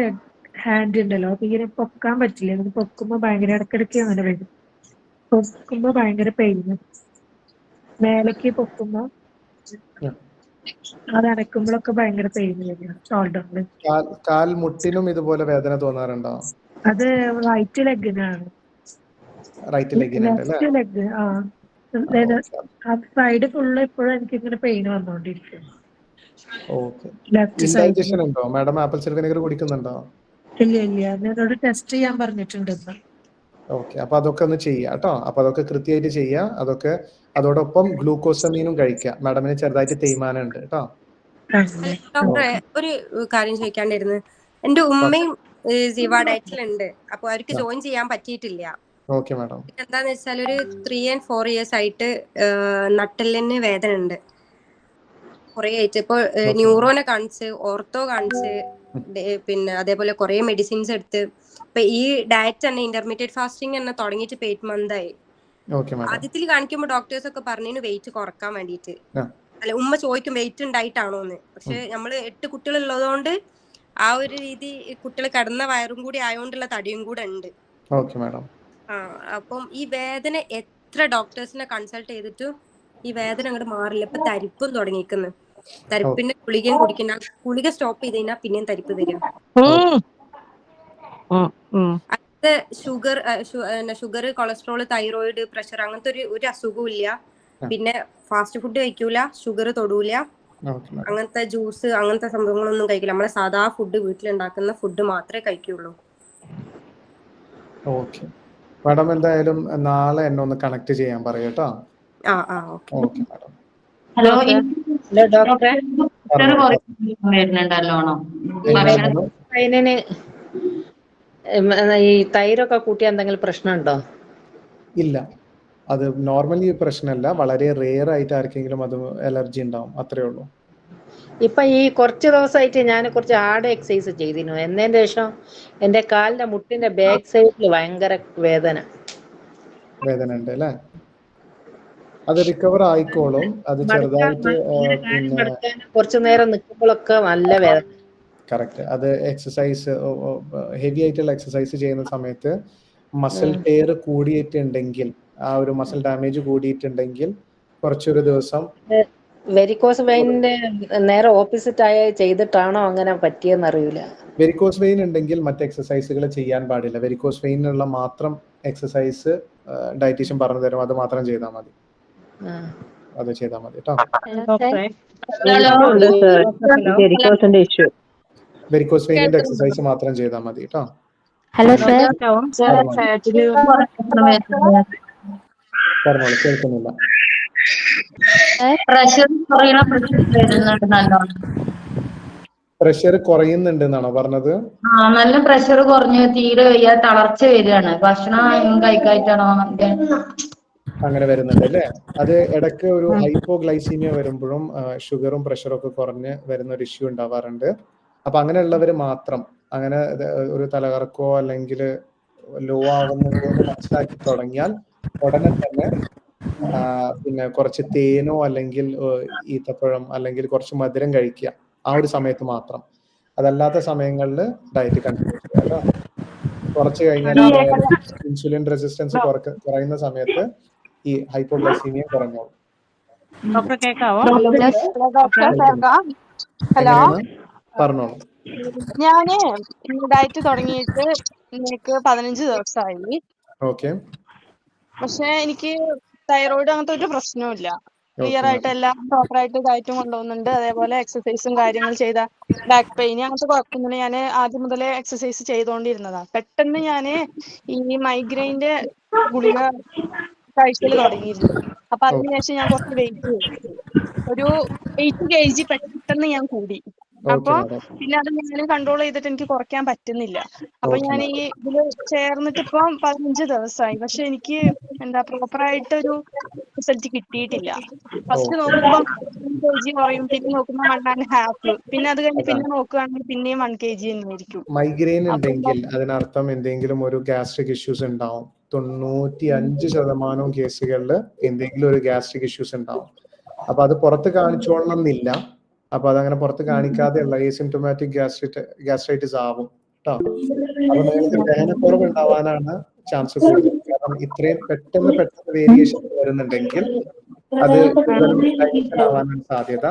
Speaker 8: ഹാൻഡ് ഉണ്ടല്ലോ, അപ്പൊ ഇങ്ങനെ പൊക്കാൻ പറ്റില്ല. ഇത് പൊക്കുമ്പോ ഭയങ്കര ഇടക്കിടക്ക് അങ്ങനെ വരും. പൊക്കുമ്പോ ഭയങ്കര പെയിന്, മേലേക്ക് പൊക്കുമ്പോ അത് അടയ്ക്കുമ്പോഴൊക്കെ ഭയങ്കര പെയിന് വരും ഷോൾഡറിൽ.
Speaker 1: കാൽ മുട്ടിനും ഇതുപോലെ വേദന തോന്നാറുണ്ടോ?
Speaker 8: അത് റൈറ്റ് ലെഗിനാണ്.
Speaker 1: റൈറ്റ് ലെഗിനുണ്ട് അല്ലേ?
Speaker 8: Left leg. ആ സൈഡ് ഫുള്ള് ഇപ്പോഴും എനിക്ക് ഇങ്ങനെ പെയിൻ വന്നോണ്ടിരിക്കും. Left side.
Speaker 1: ഇൻഡൈജഷൻ ഉണ്ടോ മാഡം? ആപ്പിൾ സിഡർ വിനെഗർ കുടിക്കുന്നുണ്ടോ?
Speaker 8: ഇല്ല എന്നോട് ടെസ്റ്റ് ചെയ്യാൻ പറഞ്ഞിട്ടുണ്ട്.
Speaker 1: ഓക്കെ, അപ്പൊ അതൊക്കെ ഒന്ന് ചെയ്യാം കേട്ടോ. അപ്പൊ അതൊക്കെ കൃത്യമായിട്ട് ചെയ്യാം. അതൊക്കെ അതോടൊപ്പം ഗ്ലൂക്കോസമീനും കഴിക്കാം. മാഡമിന് ചെറുതായിട്ട് തേയ്മാനം ഉണ്ട് കേട്ടോ.
Speaker 9: ഡോക്ടറെ, ഒരു കാര്യം ചോദിക്കാണ്ടിരുന്നു. എന്റെ ഉമ്മയും സിവ ഡയറ്റിലുണ്ട്. അപ്പൊ അവർക്ക് ജോയിൻ ചെയ്യാൻ പറ്റിയിട്ടില്ല.
Speaker 1: Okay madam.
Speaker 9: എന്താന്ന് വെച്ചാൽ ഒരു 3 and 4 years ആയിട്ട് നട്ടെല്ലിന് വേദന ഉണ്ട് കുറെ ആയിട്ട്. ഇപ്പൊ ന്യൂറോനെ കാണിച്ച്, ഓർത്തോ കാണിച്ച്, പിന്നെ അതേപോലെ കുറെ മെഡിസിൻസ് എടുത്ത്. ഇപ്പൊ ഈ ഡയറ്റ് തന്നെ ഇന്റർമീഡിയറ്റ് ഫാസ്റ്റിംഗ് തന്നെ തുടങ്ങിയിട്ട് 8 months ആയി. ആദ്യത്തിൽ കാണിക്കുമ്പോ ഡോക്ടേഴ്സ് ഒക്കെ പറഞ്ഞു വെയിറ്റ് കുറക്കാൻ വേണ്ടിട്ട്. അല്ല, ഉമ്മ ചോദിക്കും വെയിറ്റ് ഉണ്ടായിട്ടാണോന്ന്. പക്ഷെ നമ്മള് 8 കുട്ടികൾ ഉള്ളതുകൊണ്ട് ആ ഒരു രീതി കുട്ടികൾ കിടന്ന വയറും കൂടി ആയതുകൊണ്ടുള്ള തടിയും കൂടെ ഉണ്ട്. അപ്പം ഈ വേദന എത്ര ഡോക്ടേഴ്സിനെ കൺസൾട്ട് ചെയ്തിട്ടും ഈ വേദന അങ്ങോട്ട് മാറില്ല. ഇപ്പൊ തരിപ്പും തുടങ്ങിയിരിക്കുന്നു. തരിപ്പിന്റെ ഗുളികയും കുടിക്കുന്ന, ഗുളിക സ്റ്റോപ്പ് ചെയ്ത് കഴിഞ്ഞാൽ പിന്നെയും തരിപ്പ് തരും. അത് ഷുഗർ, കൊളസ്ട്രോൾ, തൈറോയിഡ്, പ്രഷർ അങ്ങനത്തെ ഒരു അസുഖവും ഇല്ല. പിന്നെ ഫാസ്റ്റ് ഫുഡ് കഴിക്കൂല, ഷുഗർ തൊടൂല, അങ്ങനത്തെ ജ്യൂസ് അങ്ങനത്തെ സംഭവങ്ങളൊന്നും കഴിക്കില്ല. നമ്മളെ സാധാ ഫുഡ്, വീട്ടിലുണ്ടാക്കുന്ന ഫുഡ് മാത്രമേ കഴിക്കുള്ളൂ.
Speaker 1: ഓക്കെ മാഡം, എന്തായാലും നാളെ എന്നെ ഒന്ന് കണക്ട് ചെയ്യാൻ പറയൂട്ടോ. Okay madam.
Speaker 10: ഹലോ ഡോക്ടറെ, വരുന്നുണ്ടല്ലോണോ?
Speaker 2: ഈ തൈരൊക്കെ കൂട്ടിയ എന്തെങ്കിലും പ്രശ്നമുണ്ടോ?
Speaker 1: ഇല്ല, അത് നോർമലി പ്രശ്നമല്ല. വളരെ റെയർ ആയിട്ട് ആർക്കെങ്കിലും അത് അലർജി ഉണ്ടാവും, അത്രേ ഉള്ളൂ.
Speaker 2: ഇപ്പൊ ഈ കുറച്ച് ദിവസമായിട്ട് ഞാൻ കുറച്ച് ഹാർഡ് എക്സസൈസ് ചെയ്തിരുന്നു. എന്നതിന് ശേഷം എന്റെ കാലിന്റെ മുട്ടിന്റെ ബാക്ക് സൈഡിൽ ഭയങ്കര വേദന
Speaker 1: ഉണ്ട് അല്ലേ? അത് റിക്കവർ ആയിക്കോളും. അത് ചെറുതായിട്ട് പിന്നെ
Speaker 2: കുറച്ചു നേരം നിൽക്കുമ്പോഴൊക്കെ നല്ല വേദന.
Speaker 1: കറക്റ്റ്. അത് എക്സസൈസ്, ഹെവി ആയിട്ടുള്ള എക്സസൈസ് ചെയ്യുന്ന സമയത്ത് മസിൽ ടെയർ കൂടിയിട്ടുണ്ടെങ്കിൽ, ആ ഒരു മസിൽ ഡാമേജ് കൂടിയിട്ടുണ്ടെങ്കിൽ കുറച്ചൊരു ദിവസം
Speaker 2: വെരിക്കോസ് വെയിനിന്റെ നേരെ ഓപ്പോസിറ്റ് ആയ ചെയ്തിട്ടാണോ അങ്ങനെ പറ്റിയെന്ന് അറിയില്ല.
Speaker 1: വെരിക്കോസ് വെയിൻ ഉണ്ടെങ്കിൽ മറ്റ് എക്സസൈസുകൾ ചെയ്യാൻ പാടില്ല. വെരിക്കോസ് വെയിനുള്ള മാത്രം എക്സസൈസ് ഡയറ്റീഷ്യൻ പറഞ്ഞു തരും, അത് മാത്രം ചെയ്താൽ മതി. അത് ചെയ്താൽ മതി കേട്ടോ. വെരിക്കോസ് വെയിനിന്റെ എക്സസൈസ് മാത്രം ചെയ്താൽ മതി കേട്ടോ.
Speaker 10: ഹലോ സർ,
Speaker 1: പറഞ്ഞോളൂ, കേൾക്കുന്നില്ല. പ്രഷർ കുറയുന്നുണ്ട് എന്നാണോ പറഞ്ഞത്?
Speaker 10: നല്ല പ്രഷർ കുറഞ്ഞു, തീരെ വയ്യ, തളർച്ച വരികയാണ്. ഭക്ഷണം കഴിക്കായിട്ടാണോ
Speaker 1: അങ്ങനെ വരുന്നുണ്ട് അല്ലേ? അത് ഇടയ്ക്ക് ഒരു ഹൈപ്പോഗ്ലൈസീമിയ വരുമ്പോഴും ഷുഗറും പ്രഷറും ഒക്കെ കുറഞ്ഞ് വരുന്ന ഒരു ഇഷ്യൂ ഉണ്ടാവാറുണ്ട്. അപ്പൊ അങ്ങനെയുള്ളവർ മാത്രം, അങ്ങനെ ഒരു തലകറക്കോ അല്ലെങ്കിൽ ലോ ആവുന്നുണ്ടോ എന്ന് മനസ്സിലാക്കി തുടങ്ങിയാൽ ഉടനെ തന്നെ പിന്നെ കുറച്ച് തേനോ അല്ലെങ്കിൽ ഈത്തപ്പഴം അല്ലെങ്കിൽ കുറച്ച് മധുരം കഴിക്കുക, ആ ഒരു സമയത്ത് മാത്രം. അതല്ലാത്ത സമയങ്ങളിൽ ഡയറ്റ് കണ്ടിന്യൂ ചെയ്യാം. കുറച്ച് കഴിഞ്ഞാൽ ഇൻസുലിൻ റെസിസ്റ്റൻസ് കുറയുന്ന സമയത്ത് ഈ ഹൈപ്പോഗ്ലൈസീമിയ കുറഞ്ഞോളൂ.
Speaker 11: ഹലോ,
Speaker 1: പറഞ്ഞോളൂ.
Speaker 11: ഞാന് ഡയറ്റ് തുടങ്ങിയിട്ട് എനിക്ക് 15 ദിവസമായി. പക്ഷെ എനിക്ക് തൈറോയിഡ് അങ്ങനത്തെ ഒരു പ്രശ്നവുമില്ല. ക്ലിയർ ആയിട്ട് എല്ലാം പ്രോപ്പർ ആയിട്ട് ഡയറ്റും കൊണ്ടുപോകുന്നുണ്ട്. അതേപോലെ എക്സസൈസും കാര്യങ്ങൾ ചെയ്ത ബാക്ക് പെയിൻ അങ്ങനത്തെ കുഴപ്പമൊന്നുമില്ല. ഞാൻ ആദ്യം മുതലേ എക്സസൈസ് ചെയ്തുകൊണ്ടിരുന്നതാ. പെട്ടെന്ന് ഞാന് ഈ മൈഗ്രെയിന്റെ ഗുളിക കഴിക്കൽ തുടങ്ങിയിരുന്നു. അപ്പൊ അതിനുശേഷം ഞാൻ കുറച്ച് വെയിറ്റ് ഒരു 8 kg പെട്ടെന്ന് ഞാൻ കൂടി. അപ്പൊ പിന്നെ അത് ഞാൻ കൺട്രോൾ ചെയ്തിട്ട് എനിക്ക് കുറയ്ക്കാൻ പറ്റുന്നില്ല. അപ്പൊ ഞാൻ ഈ ഇതില് ചേർന്നിട്ട് ഇപ്പം 15 ദിവസമായി. പക്ഷെ എനിക്ക് എന്താ പ്രോപ്പറായിട്ടൊരു റിസൾട്ട് കിട്ടിയിട്ടില്ല. ഫസ്റ്റ് നോക്കുമ്പോ 1 kg കുറയും, പിന്നെ നോക്കുമ്പോ 1.5, പിന്നെ അത് കഴിഞ്ഞ് പിന്നെ നോക്കുകയാണെങ്കിൽ പിന്നെയും 1 kg തന്നെയായിരിക്കും.
Speaker 1: മൈഗ്രെയിൻ ഉണ്ടെങ്കിൽ അതിനർത്ഥം എന്തെങ്കിലും ഒരു ഗ്യാസ്ട്രിക് ഇഷ്യൂസ് ഉണ്ടാവും. 95% കേസുകളിൽ എന്തെങ്കിലും ഒരു ഗ്യാസ്ട്രിക് ഇഷ്യൂസ് ഉണ്ടാവും. അപ്പൊ അത് പുറത്ത് കാണിച്ചോളണം എന്നില്ല. അപ്പൊ അതങ്ങനെ പുറത്ത് കാണിക്കാതെയുള്ള ഏസിംപ്റ്റോമാറ്റിക് ഗ്യാസ്ട്രൈറ്റിസ് ആവും കേട്ടോ. അപ്പൊ നിങ്ങൾക്ക് ദഹനക്കുറവ് ഉണ്ടാവാനാണ് ചാൻസ് കൂടുതൽ. കാരണം ഇത്രയും പെട്ടെന്ന് വേരിയേഷൻ വരുന്നുണ്ടെങ്കിൽ അത് ഡൈജഷൻ ആവാനാണ് സാധ്യത.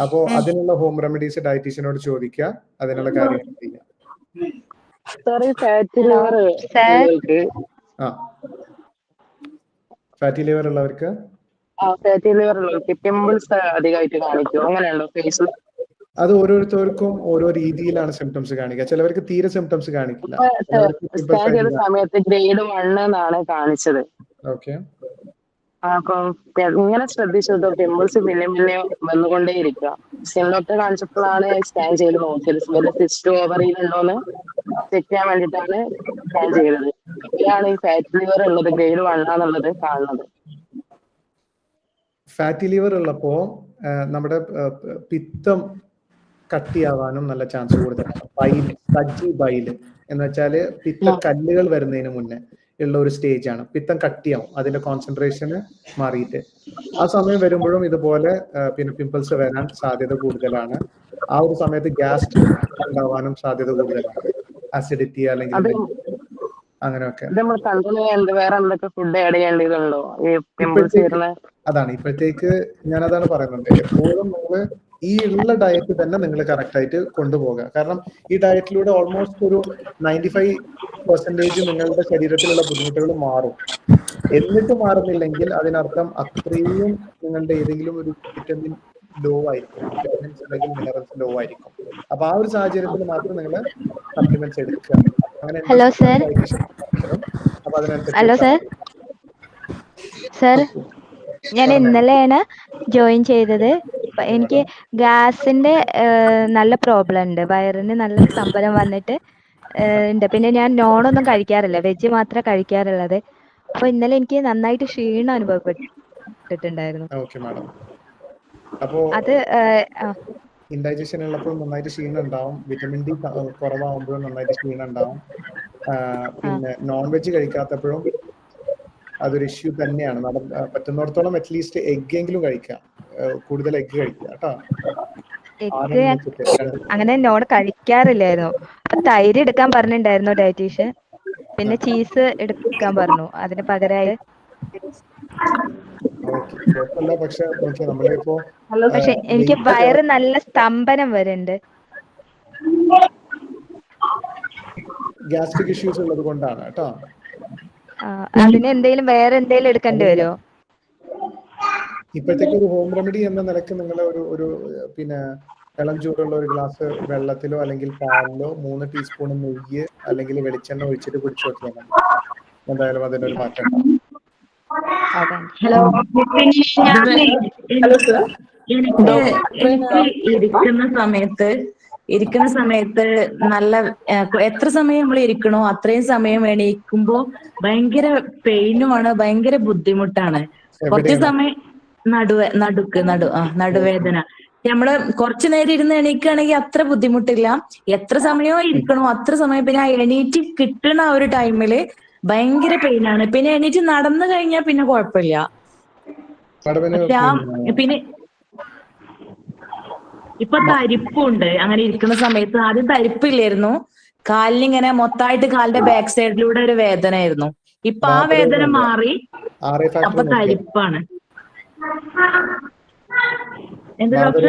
Speaker 1: അപ്പോ അതിനുള്ള ഹോം റെമഡീസ് ഡയറ്റീഷ്യനോട് ചോദിക്കുക, അതിനുള്ള കാര്യങ്ങൾ ചെയ്യാം. ഫാറ്റി ലിവർ ഉള്ളവർക്ക്
Speaker 12: പിമ്പിൾസ് അധികമായിട്ട് കാണിക്കും, അങ്ങനെയുണ്ടോ ഫേസിൽ?
Speaker 1: അത് ഓരോരുത്തർക്കും ഓരോ രീതിയിലാണ് സിംറ്റംസ് കാണിക്കുക. ചിലവർക്ക് തീരെ സിംറ്റംസ് കാണിക്കില്ല.
Speaker 12: സ്കാൻ ചെയ്ത സമയത്ത് ഗ്രേഡ് 1 എന്നാണ് കാണിച്ചത്.
Speaker 1: ഓക്കെ.
Speaker 12: അപ്പൊ ഇങ്ങനെ ശ്രദ്ധിച്ചത് പിമ്പിൾസ് പിന്നെ പിന്നെ വന്നുകൊണ്ടേ ഇരിക്കുക. സ്കിൻ ഡോക്ടറെ കാണിച്ചപ്പോഴാണ് സ്കാൻ ചെയ്ത് നോക്കിയത്. വല്ല സിസ്റ്റ് ഓവറിയിലുണ്ടോന്ന് ചെക്ക് ചെയ്യാൻ വേണ്ടിയിട്ടാണ് സ്കാൻ ചെയ്തത്. അപ്പോഴാണ് ഈ ഫാറ്റി ലിവർ ഉള്ളത്, ഗ്രേഡ് 1 ആണെന്നുള്ളത് കാണുന്നത്.
Speaker 1: ഫാറ്റി ലിവർ ഉള്ളപ്പോ നമ്മുടെ പിത്തം കട്ടിയാവാനും നല്ല ചാൻസ് കൂടുതലാണ്. സജ്ജി ബൈല് എന്ന് വെച്ചാല് പിത്ത കല്ലുകൾ വരുന്നതിന് മുന്നേ ഉള്ള ഒരു സ്റ്റേജ് ആണ്. പിത്തം കട്ടിയാവും, അതിന്റെ കോൺസെൻട്രേഷന് മാറിയിട്ട്. ആ സമയം വരുമ്പോഴും ഇതുപോലെ പിന്നെ പിമ്പിൾസ് വരാൻ സാധ്യത കൂടുതലാണ്. ആ ഒരു സമയത്ത് ഗ്യാസ്ട്രിക് ഉണ്ടാവാനും സാധ്യത കൂടുതലാണ്. അസിഡിറ്റി അല്ലെങ്കിൽ അങ്ങനെയൊക്കെ.
Speaker 12: വേറെ എന്തൊക്കെ ഫുഡ് ആഡ് ചെയ്യേണ്ടതുണ്ടോ ഈ പിമ്പിൾസ് വരുന്ന?
Speaker 1: അതാണ് ഇപ്പോഴത്തേക്ക് ഞാനതാണ് പറയുന്നത്. എപ്പോഴും നിങ്ങൾ ഈ ഉള്ള ഡയറ്റ് തന്നെ നിങ്ങൾ കറക്റ്റ് ആയിട്ട് കൊണ്ടുപോകുക. കാരണം ഈ ഡയറ്റിലൂടെ ഓൾമോസ്റ്റ് ഒരു 95% നിങ്ങളുടെ ശരീരത്തിലുള്ള ബുദ്ധിമുട്ടുകൾ മാറും. എന്നിട്ട് മാറുന്നില്ലെങ്കിൽ അതിനർത്ഥം അത്രയും നിങ്ങളുടെ ഏതെങ്കിലും ഒരു വിറ്റമിൻ ലോ ആയിരിക്കും, വിറ്റമിൻസ് അല്ലെങ്കിൽ മിനറൽസ് ലോ ആയിരിക്കും. അപ്പൊ ആ ഒരു സാഹചര്യത്തിൽ മാത്രം നിങ്ങൾ സപ്ലിമെന്റ്സ് എടുക്കുക. അങ്ങനെ
Speaker 13: hello sir. Hello sir. Sir, ഞാൻ ഇന്നലെയാണ് ജോയിൻ ചെയ്തത്. എനിക്ക് ഗ്യാസിന്റെ നല്ല പ്രോബ്ലം ഉണ്ട്. വയറിന് നല്ല സ്തംഭനം വന്നിട്ട് ഉണ്ട്. പിന്നെ ഞാൻ നോണൊന്നും കഴിക്കാറില്ല, വെജ് മാത്രമേ കഴിക്കാറുള്ളത്. അപ്പൊ ഇന്നലെ എനിക്ക് നന്നായിട്ട് ക്ഷീണം അനുഭവപ്പെട്ടിട്ടുണ്ടായിരുന്നു. അത്
Speaker 1: ഇൻഡൈജഷൻ ഉള്ളപ്പോൾ നന്നായിട്ട് ക്ഷീണം ഉണ്ടാവും. വിറ്റമിൻ ഡി കുറവാകുമ്പോഴും നന്നായിട്ട് ക്ഷീണം ഉണ്ടാവും. പിന്നെ നോൺ വെജ് കഴിക്കാത്തപ്പോഴും അതൊരു ഇഷ്യൂ തന്നെയാണ്. പറ്റുന്നിടത്തോളം അറ്റ്ലീസ്റ്റ് എഗ് എങ്കിലും കഴിക്കാം, കൂടുതൽ എഗ് കഴിക്കുക കേട്ടോ.
Speaker 13: അങ്ങനെ നോൺ കഴിക്കാറില്ലായിരുന്നു. തൈര് എടുക്കാൻ പറഞ്ഞിട്ടുണ്ടായിരുന്നു ഡയറ്റീഷ്യൻ. പിന്നെ ചീസ് എടുക്കാൻ പറഞ്ഞു അതിന് പകരമായി. പക്ഷെ എനിക്ക് വയറ് നല്ല സ്തംഭനം വരുന്നുണ്ട്.
Speaker 1: ഗ്യാസ്ട്രിക് ഇഷ്യൂസ് ഉള്ളത് കൊണ്ടാണ് കേട്ടോ.
Speaker 13: അതിന് എന്തെങ്കിലും വേറെ എന്തെങ്കിലും എടുക്കേണ്ടി വരുമോ?
Speaker 1: ഇപ്പോഴത്തേക്ക് ഒരു ഹോം റെമഡി എന്ന നിലക്ക് നിങ്ങൾ ഒരു പിന്നെ ഇളം ചൂടുള്ള ഒരു ഗ്ലാസ് വെള്ളത്തിലോ അല്ലെങ്കിൽ പാലിലോ 3 ടീസ്പൂൺ നെയ്യ് അല്ലെങ്കിൽ വെളിച്ചെണ്ണ ഒഴിച്ചിട്ട് കുടിച്ചു നോക്കിയാൽ മതി. എന്തായാലും അതിനൊരു മാറ്റം ഉണ്ടാവും.
Speaker 14: ഇരിക്കുന്ന സമയത്ത് നല്ല എത്ര സമയം നമ്മൾ ഇരിക്കണോ അത്രയും സമയം എണീക്കുമ്പോ ഭയങ്കര പെയിനുമാണ്, ഭയങ്കര ബുദ്ധിമുട്ടാണ്. കുറച്ച് സമയം നടുവേദന. നമ്മള് കുറച്ചു നേരം ഇരുന്ന് എണീക്കുകയാണെങ്കിൽ അത്ര ബുദ്ധിമുട്ടില്ല. എത്ര സമയം ഇരിക്കണോ അത്ര സമയം. പിന്നെ എണീറ്റ് കിട്ടണ ആ ഒരു ടൈമില് ഭയങ്കര പെയിനാണ്. പിന്നെ എണീറ്റ് നടന്നു കഴിഞ്ഞാൽ പിന്നെ കുഴപ്പമില്ല. പിന്നെ ഇപ്പൊ തരിപ്പുണ്ട് അങ്ങനെ ഇരിക്കുന്ന സമയത്ത്. ആദ്യം തരിപ്പില്ലായിരുന്നു, കാലിനിങ്ങനെ മൊത്തമായിട്ട് കാലിന്റെ ബാക്ക് സൈഡിലൂടെ ഒരു വേദന ആയിരുന്നു. ഇപ്പൊ ആ വേദന മാറി, അപ്പൊ തരിപ്പാണ്. എന്താ ഡോക്ടർ?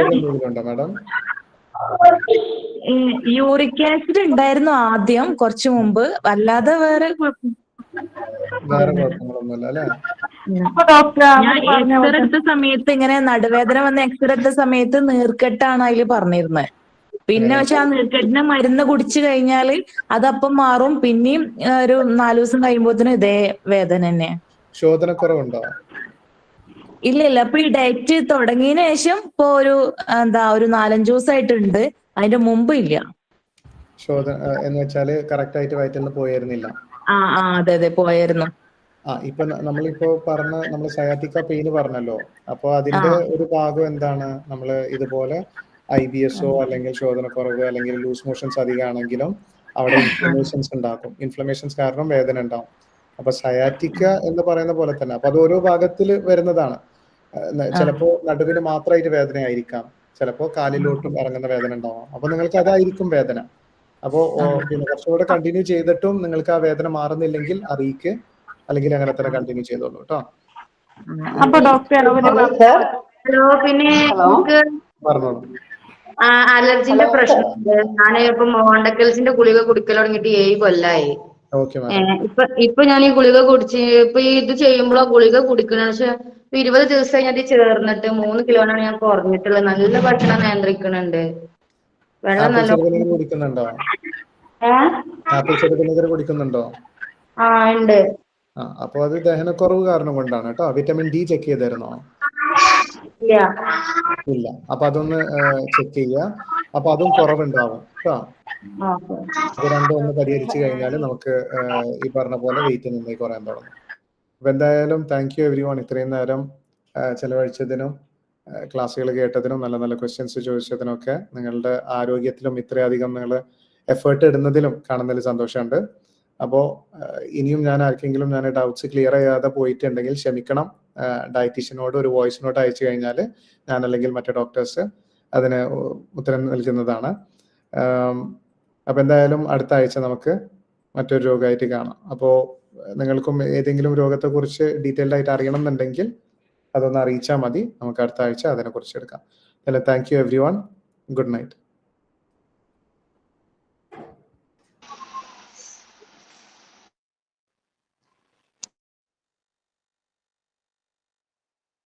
Speaker 14: യൂറിക് ആസിഡ് ഉണ്ടായിരുന്നു ആദ്യം കുറച്ചു മുമ്പ്, അല്ലാതെ വേറെ ഞാൻ എക്സ്റേ എടുത്ത സമയത്ത് ഇങ്ങനെ നടുവേദന വന്ന എക്സ്റേ എടുത്ത സമയത്ത് നീർക്കെട്ടാണ് അതിൽ പറഞ്ഞിരുന്നത്. പിന്നെ പക്ഷെ ആ നീർക്കെട്ടിന് മരുന്ന് കുടിച്ചു കഴിഞ്ഞാല് അതപ്പം മാറും. പിന്നെയും ഒരു 4 ദിവസം കഴിയുമ്പോഴത്തേനും ഇതേ വേദന തന്നെ.
Speaker 1: ശോധനക്കുറവുണ്ടോ?
Speaker 14: ഇല്ല. അപ്പൊ ഈ ഡയറ്റ് തുടങ്ങിയതിനു ശേഷം ഇപ്പൊ ഒരു 4-5 ദിവസമായിട്ടുണ്ട്. അതിന്റെ മുമ്പ് ഇല്ല.
Speaker 1: എന്ന് വെച്ചാല് കറക്റ്റ് ആയിട്ട് വയറ്റിൽ നിന്ന് പോയിരുന്നില്ല.
Speaker 14: അതെ പോയായിരുന്നു.
Speaker 1: ഇപ്പൊ നമ്മളിപ്പോ നമ്മൾ സയാറ്റിക്ക പെയിന് പറഞ്ഞല്ലോ. അപ്പൊ അതിന്റെ ഒരു ഭാഗം എന്താണ്? നമ്മള് ഇതുപോലെ IBSO അല്ലെങ്കിൽ ശോധനക്കുറവ് അല്ലെങ്കിൽ ലൂസ് മോഷൻസ് അധികമാണെങ്കിലും അവിടെ ഇൻഫ്ലമേഷൻസ് ഉണ്ടാക്കും. ഇൻഫ്ലമേഷൻസ് കാരണം വേദന ഉണ്ടാവും. അപ്പൊ സയാറ്റിക്ക എന്ന് പറയുന്ന പോലെ തന്നെ അപ്പൊ അത് ഓരോ ഭാഗത്തിൽ വരുന്നതാണ്. ചിലപ്പോ നടുവിന് മാത്രമായിട്ട് വേദന ആയിരിക്കാം, ചിലപ്പോ കാലിലോട്ടും ഇറങ്ങുന്ന വേദന ഉണ്ടാവാം. അപ്പൊ നിങ്ങൾക്ക് അതായിരിക്കും വേദന. അപ്പോ പിന്നെ കുറച്ചുകൂടെ കണ്ടിന്യൂ ചെയ്തിട്ടും നിങ്ങൾക്ക് ആ വേദന മാറുന്നില്ലെങ്കിൽ അറിയിക്ക്, അല്ലെങ്കിൽ അങ്ങനെ തന്നെ കണ്ടിന്യൂ ചെയ്തോളൂ കേട്ടോ.
Speaker 3: അപ്പൊ ഡോക്ടർ
Speaker 10: പിന്നെ നമുക്ക് അലർജിന്റെ പ്രശ്നമുണ്ട്. ഞാൻ ഇപ്പൊ മോണ്ടക്കൽസിന്റെ ഗുളിക കുടിക്കൽ തുടങ്ങിയിട്ട് 7 കൊല്ലായി. ഇപ്പൊ ഞാൻ ഈ ഗുളിക കുടിച്ച് ഇപ്പൊ ഇത് ചെയ്യുമ്പോഴോ ഗുളിക കുടിക്കണം. പക്ഷെ 20 ദിവസം ഞാൻ ചേർന്നിട്ട് 3 കിലോനാണ് ഞാൻ കുറഞ്ഞിട്ടുള്ളത്. നല്ല ഭക്ഷണം നിയന്ത്രിക്കുന്നുണ്ട്. വെള്ളം നല്ല
Speaker 1: കുടിക്കുന്നുണ്ടോ? കുടിക്കുന്നുണ്ടോ?
Speaker 10: ഉണ്ട്.
Speaker 1: അപ്പൊ അത് ദഹനക്കുറവ് കാരണം കൊണ്ടാണ് കേട്ടോ. വിറ്റമിൻ D ചെക്ക് ചെയ്തായിരുന്നോ? ഇല്ല. അപ്പൊ അതൊന്ന് ചെക്ക് ചെയ്യുക. അപ്പൊ അതും കുറവുണ്ടാവും കേട്ടോ. അത് രണ്ടും ഒന്ന് പരിഹരിച്ചു കഴിഞ്ഞാൽ നമുക്ക് ഈ പറഞ്ഞ പോലെ വെയിറ്റ് നന്നായി കുറയാൻ തുടങ്ങും. അപ്പൊ എന്തായാലും താങ്ക് യു എവരി വൺ. ഇത്രയും നേരം ചെലവഴിച്ചതിനും ക്ലാസ്സുകൾ കേട്ടതിനും നല്ല നല്ല ക്വസ്റ്റ്യൻസ് ചോദിച്ചതിനൊക്കെ നിങ്ങളുടെ ആരോഗ്യത്തിലും ഇത്രയധികം നിങ്ങൾ എഫേർട്ട് ഇടുന്നതിലും കാണുന്നതിൽ സന്തോഷമുണ്ട്. അപ്പോൾ ഇനിയും ഞാൻ ആർക്കെങ്കിലും ഡൗട്ട്സ് ക്ലിയർ ചെയ്യാതെ പോയിട്ടുണ്ടെങ്കിൽ ക്ഷമിക്കണം. ഡയറ്റീഷ്യനോട് ഒരു വോയിസ് നോട്ട് അയച്ചു കഴിഞ്ഞാൽ ഞാൻ അല്ലെങ്കിൽ മറ്റു ഡോക്ടേഴ്സ് അതിന് ഉത്തരം നൽകുന്നതാണ്. അപ്പം എന്തായാലും അടുത്ത ആഴ്ച നമുക്ക് മറ്റൊരു രോഗമായിട്ട് കാണാം. അപ്പോൾ നിങ്ങൾക്കും ഏതെങ്കിലും രോഗത്തെക്കുറിച്ച് ഡീറ്റെയിൽഡ് ആയിട്ട് അറിയണം എന്നുണ്ടെങ്കിൽ അതൊന്ന് അറിയിച്ചാൽ മതി. നമുക്ക് അടുത്ത ആഴ്ച അതിനെക്കുറിച്ച് എടുക്കാം. Thank you every one. Good night.